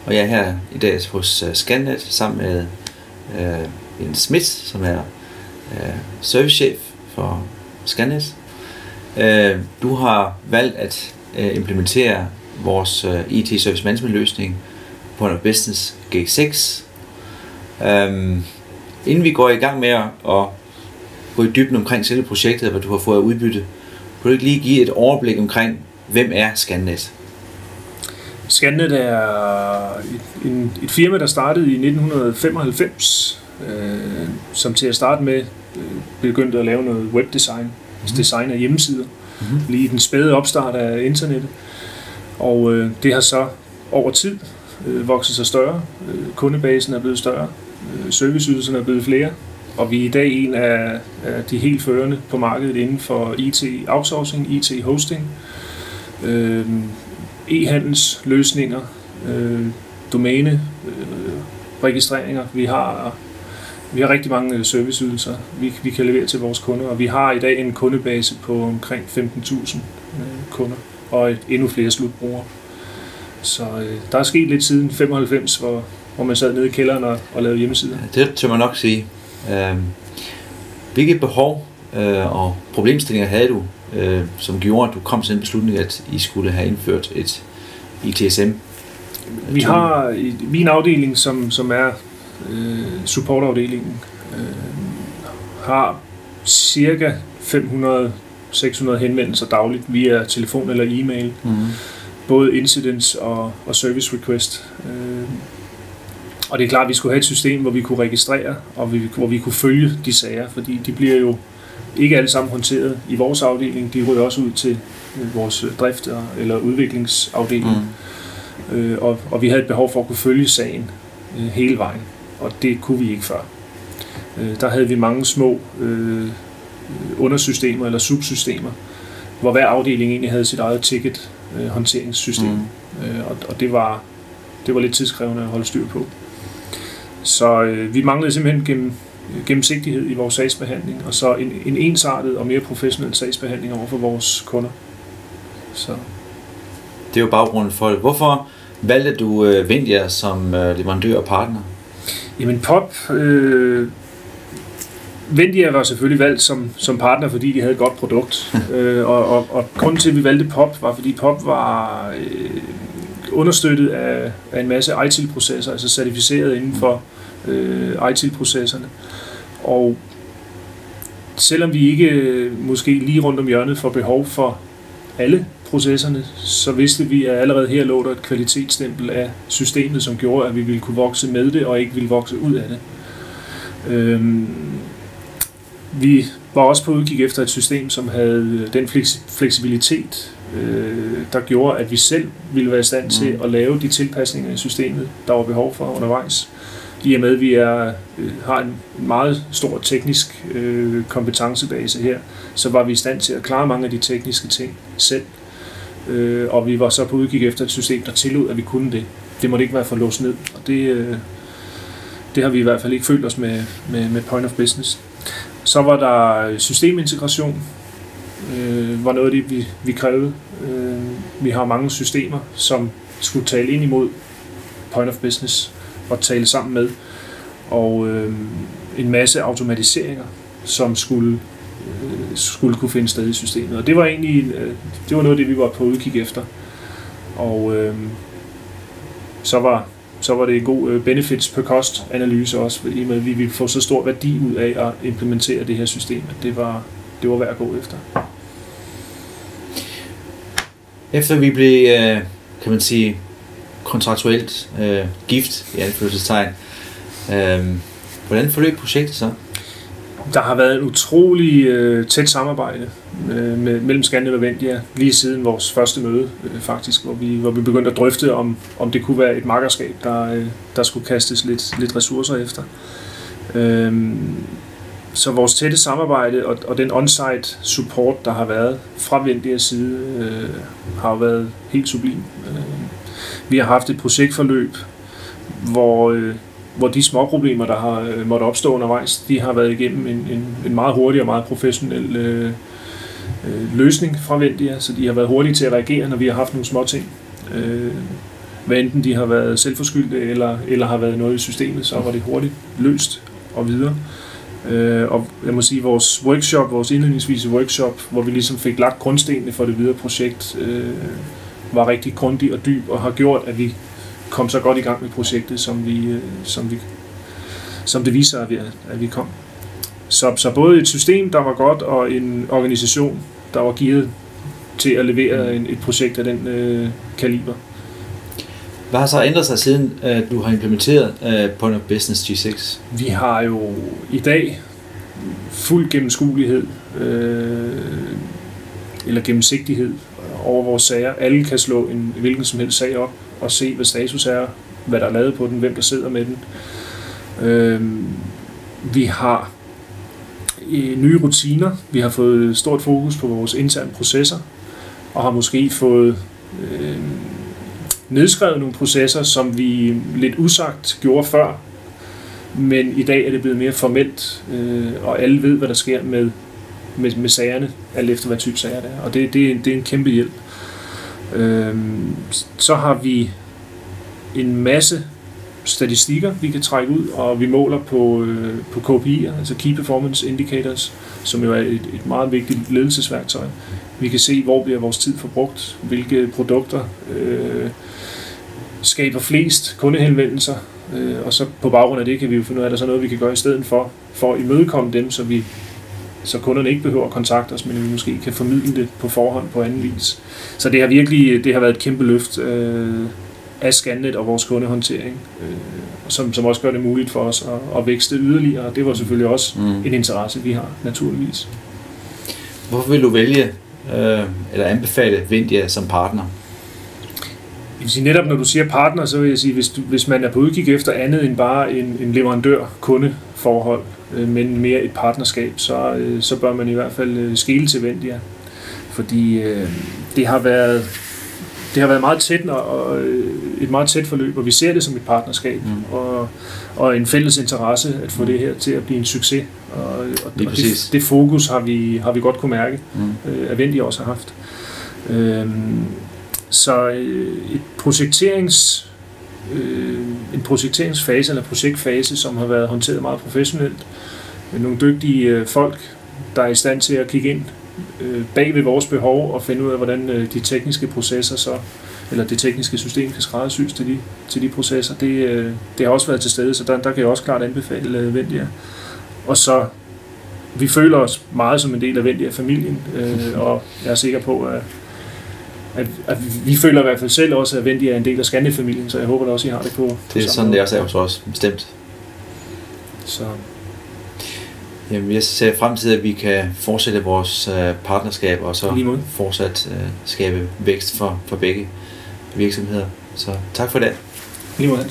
og jeg er her i dag hos Scannet sammen med Jens Schmidt, som er servicechef for Scannet. Du har valgt at implementere vores IT Service Management løsning på Point of Business G6. Inden vi går i gang med at gå i dybden omkring selve projektet, hvad du har fået af udbytte, kan du ikke lige give et overblik omkring, hvem er Scannet? Scannet er et firma, der startede i 1995, som til at starte med begyndte at lave noget webdesign, design af hjemmesider, lige i den spæde opstart af internettet. Og det har så over tid vokset sig større, kundebasen er blevet større, serviceydelserne er blevet flere, og vi er i dag en af de helt førende på markedet inden for IT-outsourcing, IT-hosting, e-handelsløsninger, domæne, registreringer. Vi har rigtig mange serviceydelser, vi kan levere til vores kunder, og vi har i dag en kundebase på omkring 15.000 kunder og endnu flere slutbrugere. Så der er sket lidt siden 95, hvor man sad nede i kælderen og lavede hjemmesider. Det tør man nok sige. Hvilke behov og problemstillinger havde du, som gjorde, at du kom til den beslutning, at I skulle have indført et ITSM? Vi har i min afdeling, som er supportafdelingen, har cirka 500-600 henvendelser dagligt via telefon eller e-mail. Både incidents og service request. Og det er klart, at vi skulle have et system, hvor vi kunne registrere, og hvor vi kunne følge de sager, fordi de bliver jo ikke alle sammen håndteret i vores afdeling. De ryger også ud til vores drift- eller udviklingsafdeling. Og vi havde et behov for at kunne følge sagen hele vejen, og det kunne vi ikke før. Der havde vi mange små undersystemer eller subsystemer, hvor hver afdeling egentlig havde sit eget ticket-håndteringssystem. Og det var lidt tidskrævende at holde styr på. Så vi manglede simpelthen gennemsigtighed i vores sagsbehandling, og så en ensartet og mere professionel sagsbehandling over for vores kunder. Så. Det er jo baggrunden for det. Hvorfor valgte du Vendia som leverandør og partner? Jamen Vendia var selvfølgelig valgt som partner, fordi de havde et godt produkt. og grunden til, at vi valgte POP, var, fordi POP var understøttet af en masse ITIL-processer, altså certificeret inden for ITIL-processerne. Og selvom vi ikke måske lige rundt om hjørnet får behov for alle processerne, så vidste vi, at allerede her lå der et kvalitetsstempel af systemet, som gjorde, at vi ville kunne vokse med det, og ikke ville vokse ud af det. Vi var også på udkig efter et system, som havde den fleksibilitet, der gjorde, at vi selv ville være i stand til at lave de tilpasninger i systemet, der var behov for undervejs. I og med, at vi har en meget stor teknisk kompetencebase her, så var vi i stand til at klare mange af de tekniske ting selv. Og vi var så på udkig efter et system, der tillod, at vi kunne det. Det måtte ikke være for låst ned, og det har vi i hvert fald ikke følt os med Point of Business. Så var der systemintegration, var noget af det, vi krævede. Vi har mange systemer, som skulle tale ind imod Point of Business og tale sammen med, og en masse automatiseringer, som skulle kunne finde sted i systemet. Og det var egentlig noget af det, vi var på udkig efter. Og så var det en god benefits per cost analyse også, i og med at vi ville få så stor værdi ud af at implementere det her system, at det var værd at gå efter. Efter vi blev, kan man sige, kontraktuelt gift i anførselstegn, hvordan forløb projektet så? Der har været en utrolig tæt samarbejde mellem Scannet og Vendia lige siden vores første møde, faktisk, hvor vi begyndte at drøfte, om det kunne være et makkerskab, der skulle kastes lidt ressourcer efter. Så vores tætte samarbejde og den on-site support, der har været fra Vendias side, har jo været helt sublim. Vi har haft et projektforløb, hvor de små problemer, der har måttet opstå undervejs, de har været igennem en meget hurtig og meget professionel løsning fra Vendia, så de har været hurtige til at reagere, når vi har haft nogle små ting. Hvad enten de har været selvforskyldte eller har været noget i systemet, så var det hurtigt løst og videre. Og jeg må sige, vores indledningsvise workshop, hvor vi ligesom fik lagt grundstenene for det videre projekt, var rigtig grundig og dyb og har gjort, at vi kom så godt i gang med projektet, som det viser, at vi kom. Så både et system, der var godt, og en organisation, der var gearet til at levere et projekt af den kaliber. Hvad har så ændret sig siden du har implementeret Point of Business G6? Vi har jo i dag fuld gennemskuelighed eller gennemsigtighed over vores sager. Alle kan slå en hvilken som helst sag op og se, hvad status er, hvad der er lavet på den, hvem der sidder med den. Vi har nye rutiner. Vi har fået stort fokus på vores interne processer og har måske fået nedskrevet nogle processer, som vi lidt usagt gjorde før, men i dag er det blevet mere formelt, og alle ved, hvad der sker med sagerne, alt efter hvad type sager det er, og det er en kæmpe hjælp. Så har vi en masse statistikker, vi kan trække ud, og vi måler på KPI'er, altså Key Performance Indicators, som jo er et meget vigtigt ledelsesværktøj. Vi kan se, hvor bliver vores tid forbrugt, hvilke produkter skaber flest kundehenvendelser, og så på baggrund af det kan vi jo finde ud af, at der er så noget, vi kan gøre i stedet for at imødekomme dem, så kunderne ikke behøver at kontakte os, men vi måske kan formidle det på forhånd på anden vis. Så det har været et kæmpe løft af Scannet og vores kundehåndtering, som også gør det muligt for os at vækste yderligere. Det var selvfølgelig også en interesse, vi har, naturligvis. Hvorfor vil du vælge eller anbefale Vindia som partner? Jeg vil sige, netop når du siger partner, så vil jeg sige, hvis man er på udkig efter andet end bare en leverandør-kundeforhold, men mere et partnerskab, så bør man i hvert fald skele til Vindia. Fordi det har været meget tæt og et meget tæt forløb, og vi ser det som et partnerskab og en fælles interesse at få det her til at blive en succes. Og det fokus har vi godt kunne mærke, at Vindia også har haft. Så en projekteringsfase eller projektfase, som har været håndteret meget professionelt. Nogle dygtige folk, der er i stand til at kigge ind bag ved vores behov og finde ud af, hvordan de tekniske processer eller det tekniske system kan skræddersys til de processer. Det har også været til stede, så der kan jeg også klart anbefale Vindia. Og så vi føler os meget som en del af Vindia-familien, og jeg er sikker på, at vi føler i hvert fald selv også, at Vindia er en del af Scannet-familien, så jeg håber da også, I har det på det er sådan, det også er hos os, bestemt. Så. Jamen, jeg ser frem til, at vi kan fortsætte vores partnerskab, og så fortsat skabe vækst for begge virksomheder. Så tak for det. Lige måde.